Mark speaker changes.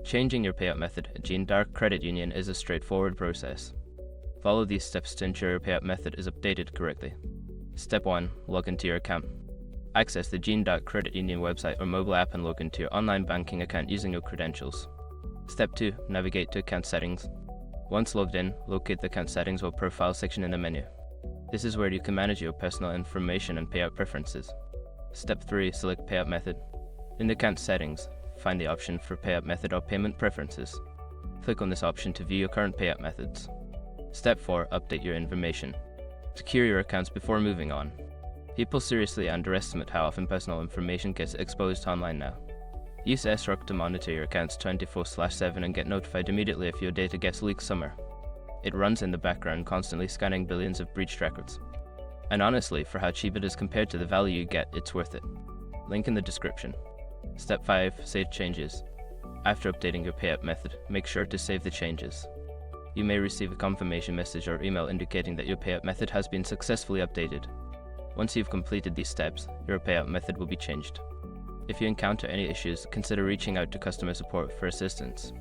Speaker 1: Changing your payout method at Jeanne Credit Union is a straightforward process. Follow these steps to ensure your payout method is updated correctly. Step 1. Log into your account. Access the Jeanne Credit Union website or mobile app and log into your online banking account using your credentials. Step 2. Navigate to account settings. Once logged in, locate the account settings or profile section in the menu. This is where you can manage your personal information and payout preferences. Step 3. Select payout method. In the account settings, find the option for payout method or payment preferences. Click on this option to view your current payout methods. Step 4. Update your information. Secure your accounts before moving on. People seriously underestimate how often personal information gets exposed online now. Use SROC to monitor your accounts 24/7 and get notified immediately if your data gets leaked somewhere. It runs in the background, constantly scanning billions of breached records. And honestly, for how cheap it is compared to the value you get, it's worth it. Link in the description. Step 5. Save changes. After updating your payout method, make sure to save the changes. You may receive a confirmation message or email indicating that your payout method has been successfully updated. Once you've completed these steps, your payout method will be changed. If you encounter any issues, consider reaching out to customer support for assistance.